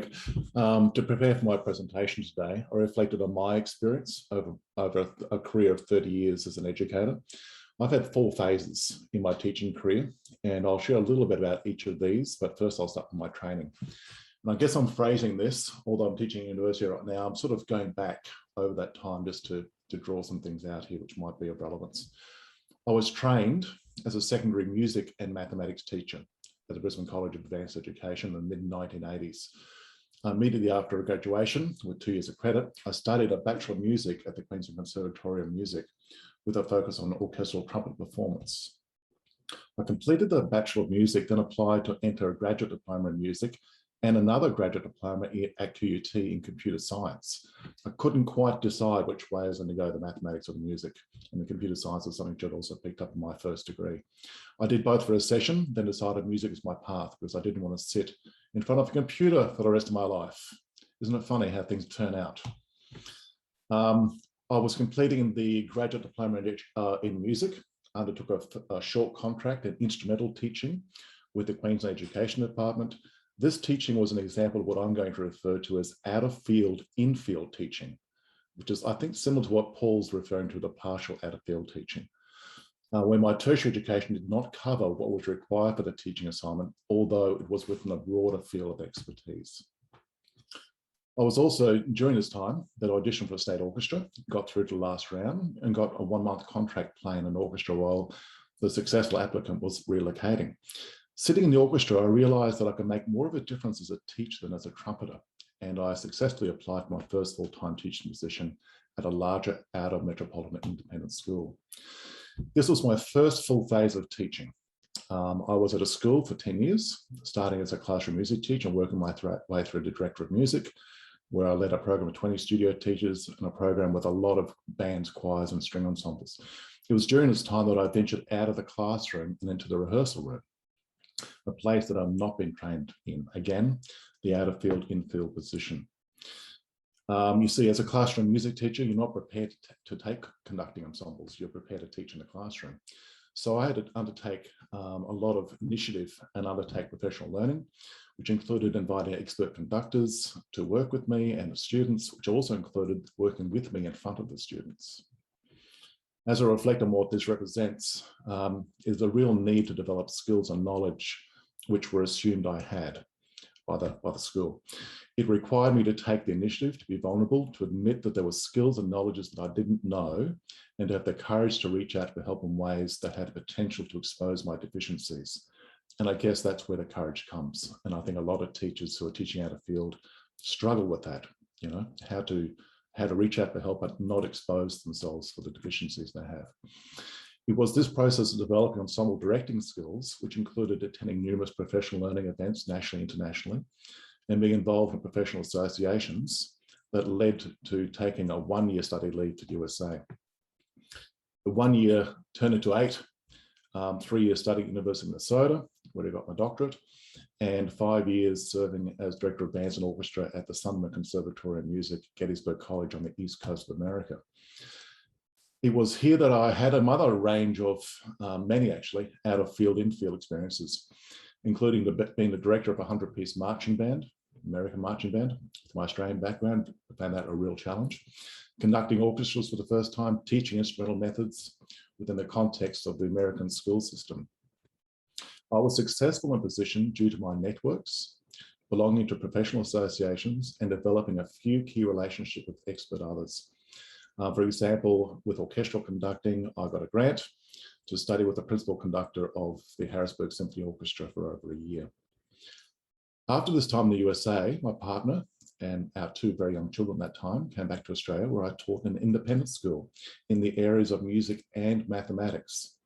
To prepare for my presentation today, I reflected on my experience over a career of 30 years as an educator. I've had 4 phases in my teaching career, and I'll share a little bit about each of these, but first I'll start with my training. And I guess I'm phrasing this, although I'm teaching at university right now, I'm sort of going back over that time just to draw some things out here which might be of relevance. I was trained as a secondary music and mathematics teacher at the Brisbane College of Advanced Education in the mid-1980s. Immediately after graduation, with 2 years of credit, I studied a Bachelor of Music at the Queensland Conservatorium of Music with a focus on orchestral trumpet performance. I completed the Bachelor of Music, then applied to enter a graduate diploma in music and another graduate diploma at QUT in computer science. I couldn't quite decide which way I was going to go, the mathematics or the music, and the computer science was something I'd also picked up in my first degree. I did both for a session, then decided music is my path because I didn't want to sit in front of a computer for the rest of my life. Isn't it funny how things turn out? I was completing the graduate diploma in music, undertook a short contract in instrumental teaching with the Queensland Education Department. This teaching was an example of what I'm going to refer to as out-of-field, in-field teaching, which is, I think, similar to what Paul's referring to, the partial out-of-field teaching. When my tertiary education did not cover what was required for the teaching assignment, although it was within a broader field of expertise. I was also, during this time, that I auditioned for a state orchestra, got through to the last round and got a 1-month contract playing an orchestra while the successful applicant was relocating. Sitting in the orchestra, I realized that I could make more of a difference as a teacher than as a trumpeter, and I successfully applied for my first full-time teaching position at a larger outer metropolitan independent school. This was my first full phase of teaching. I was at a school for 10 years, starting as a classroom music teacher and working my way through the director of music, where I led a program of 20 studio teachers and a program with a lot of bands, choirs, and string ensembles. It was during this time that I ventured out of the classroom and into the rehearsal room, a place that I've not been trained in. Again, the out-of-field, in-field position. You see, as a classroom music teacher, you're not prepared to take conducting ensembles. You're prepared to teach in the classroom. So I had to undertake a lot of initiative and undertake professional learning, which included inviting expert conductors to work with me and the students, which also included working with me in front of the students. As I reflect on what this represents, is a real need to develop skills and knowledge which were assumed I had by the school. It required me to take the initiative, to be vulnerable, to admit that there were skills and knowledges that I didn't know, and to have the courage to reach out for help in ways that had the potential to expose my deficiencies. And I guess that's where the courage comes. And I think a lot of teachers who are teaching out of field struggle with that, you know, how to reach out for help but not expose themselves for the deficiencies they have. It was this process of developing ensemble directing skills, which included attending numerous professional learning events nationally and internationally, and being involved in professional associations, that led to taking a 1-year study leave to the USA. The 1 year turned into 8, 3-year study at University of Minnesota, where I got my doctorate, and 5 years serving as director of bands and orchestra at the Sunderland Conservatorium of Music, Gettysburg College on the East Coast of America. It was here that I had another range of, many actually, out of field, in-field experiences, including being the director of a 100-piece marching band, American marching band. With my Australian background, I found that a real challenge. Conducting orchestras for the first time, teaching instrumental methods within the context of the American school system. I was successful in position due to my networks, belonging to professional associations, and developing a few key relationships with expert others. For example, with orchestral conducting, I got a grant to study with the principal conductor of the Harrisburg Symphony Orchestra for over a year. After this time in the USA, my partner and our 2 very young children at that time came back to Australia, where I taught in an independent school in the areas of music and mathematics.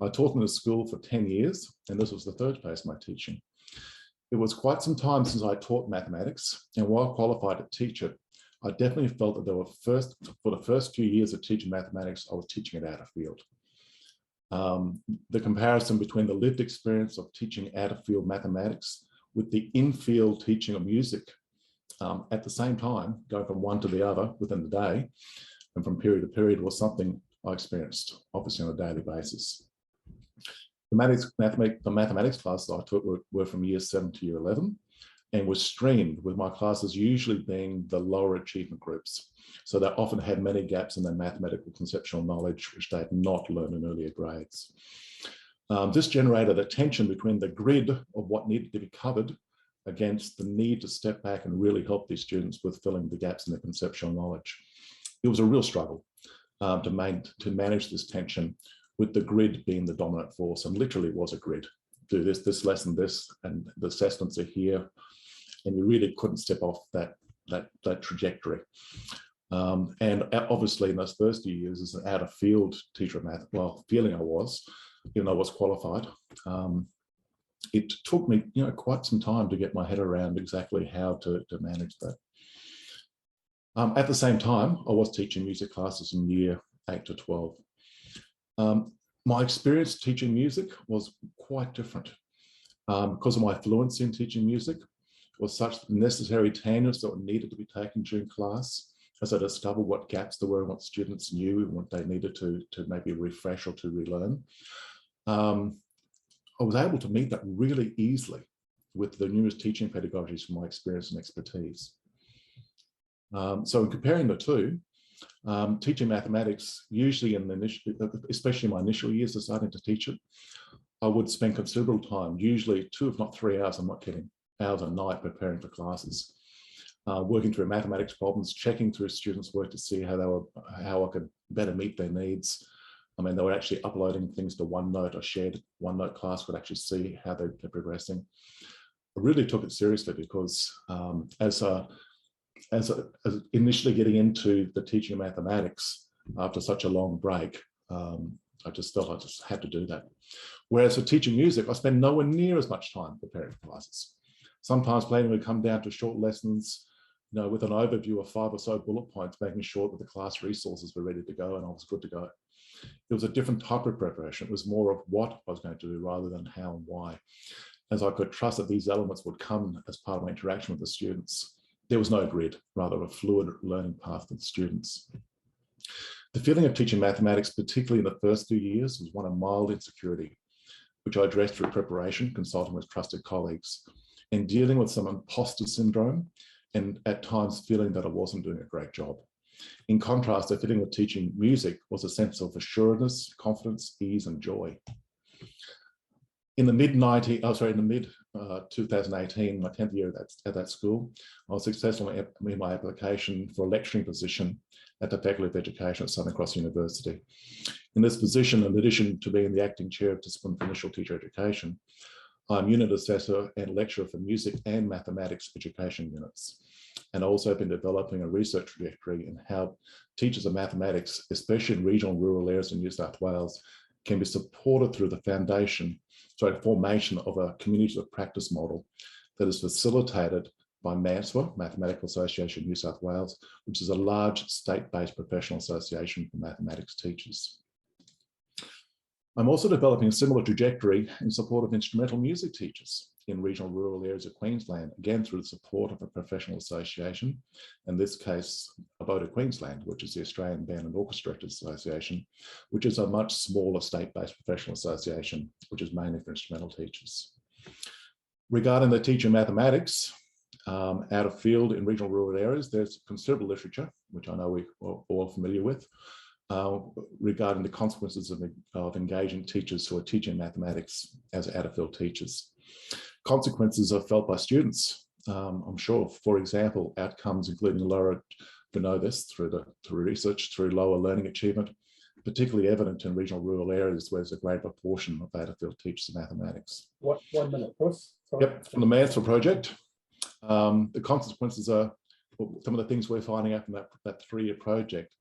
I taught in a school for 10 years, and this was the 3rd phase of my teaching. It was quite some time since I taught mathematics, and while qualified to teach it, I definitely felt that for the first few years of teaching mathematics, I was teaching it out of field. The comparison between the lived experience of teaching out of field mathematics with the in-field teaching of music at the same time, going from one to the other within the day and from period to period, was something I experienced, obviously on a daily basis. The mathematics classes I took were from year 7 to year 11. and was streamed, with my classes usually being the lower achievement groups. So they often had many gaps in their mathematical conceptual knowledge, which they had not learned in earlier grades. This generated a tension between the grid of what needed to be covered against the need to step back and really help these students with filling the gaps in their conceptual knowledge. It was a real struggle to manage this tension, with the grid being the dominant force, and literally was a grid. Do this lesson, this, and the assessments are here, and you really couldn't step off that trajectory. And obviously in those first few years as an out-of-field teacher of math, well, feeling I was, even though I was qualified, it took me, quite some time to get my head around exactly how to manage that. At the same time, I was teaching music classes in year 8 to 12. My experience teaching music was quite different because of my fluency in teaching music was such necessary tangents that needed to be taken during class, as I discovered what gaps there were and what students knew and what they needed to maybe refresh or to relearn. I was able to meet that really easily with the numerous teaching pedagogies from my experience and expertise. So in comparing the two, teaching mathematics, usually in the initial, especially in my initial years of starting to teach it, I would spend considerable time, usually 2 if not 3 hours, I'm not kidding, hours a night preparing for classes, working through mathematics problems, checking through students' work to see how I could better meet their needs. I mean, they were actually uploading things to OneNote. I shared OneNote class, could actually see how they're progressing. I really took it seriously because as initially getting into the teaching of mathematics after such a long break, I just felt I just had to do that. Whereas for teaching music, I spend nowhere near as much time preparing for classes. Sometimes planning would come down to short lessons, with an overview of 5 or so bullet points, making sure that the class resources were ready to go and I was good to go. It was a different type of preparation. It was more of what I was going to do rather than how and why, as I could trust that these elements would come as part of my interaction with the students. There was no grid, rather a fluid learning path for the students. The feeling of teaching mathematics, particularly in the first few years, was one of mild insecurity, which I addressed through preparation, consulting with trusted colleagues, and dealing with some imposter syndrome, and at times feeling that I wasn't doing a great job. In contrast, the feeling of teaching music was a sense of assuredness, confidence, ease, and joy. In the mid 2018, my 10th year at that school, I was successful in my application for a lecturing position at the Faculty of Education at Southern Cross University. In this position, in addition to being the acting chair of discipline for initial teacher education, I'm unit assessor and lecturer for music and mathematics education units. And also been developing a research trajectory in how teachers of mathematics, especially in regional and rural areas in New South Wales, can be supported through the formation of a community of practice model that is facilitated by MANSWA, Mathematical Association New South Wales, which is a large state-based professional association for mathematics teachers. I'm also developing a similar trajectory in support of instrumental music teachers in regional rural areas of Queensland, again through the support of a professional association, in this case, ABOTA Queensland, which is the Australian Band and Orchestra Directors Association, which is a much smaller state-based professional association, which is mainly for instrumental teachers. Regarding the teacher of mathematics, out of field in regional rural areas, there's considerable literature, which I know we're all familiar with, regarding the consequences of engaging teachers who are teaching mathematics as out-of-field teachers. Consequences are felt by students, I'm sure. For example, outcomes including lower, we know this through research, through lower learning achievement, particularly evident in regional rural areas where there's a great proportion of out-of-field teachers of mathematics. 1 minute, Chris. Yep, from the MANSWA project. The consequences are, some of the things we're finding out from that 3-year project,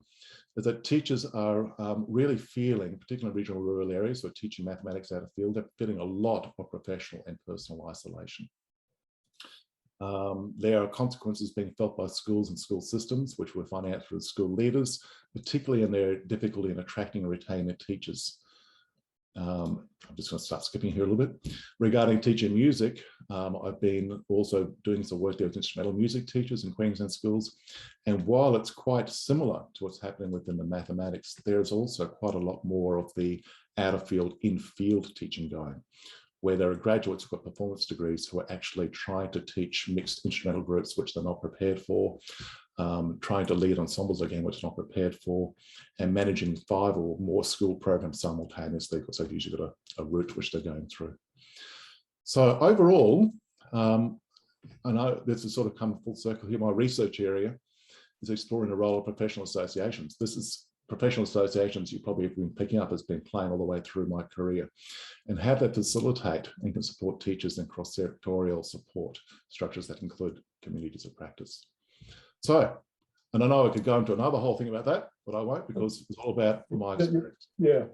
is that teachers are really feeling, particularly in regional rural areas who are teaching mathematics out of field, they're feeling a lot of professional and personal isolation. There are consequences being felt by schools and school systems, which we're finding out through school leaders, particularly in their difficulty in attracting and retaining their teachers. I'm just going to start skipping here a little bit. Regarding teaching music, I've been also doing some work there with instrumental music teachers in Queensland schools. And while it's quite similar to what's happening within the mathematics, there's also quite a lot more of the out of field, in field teaching going, where there are graduates who've got performance degrees who are actually trying to teach mixed instrumental groups, which they're not prepared for, trying to lead ensembles again, which they're not prepared for, and managing 5 or more school programs simultaneously, because they've usually got a route which they're going through. So overall, I know this has sort of come full circle here. My research area is exploring the role of professional associations. This is professional associations you probably have been picking up has been playing all the way through my career, and how they facilitate and can support teachers in cross-sectorial support structures that include communities of practice. So, and I know I could go into another whole thing about that, but I won't, because it's all about my experience. Yeah,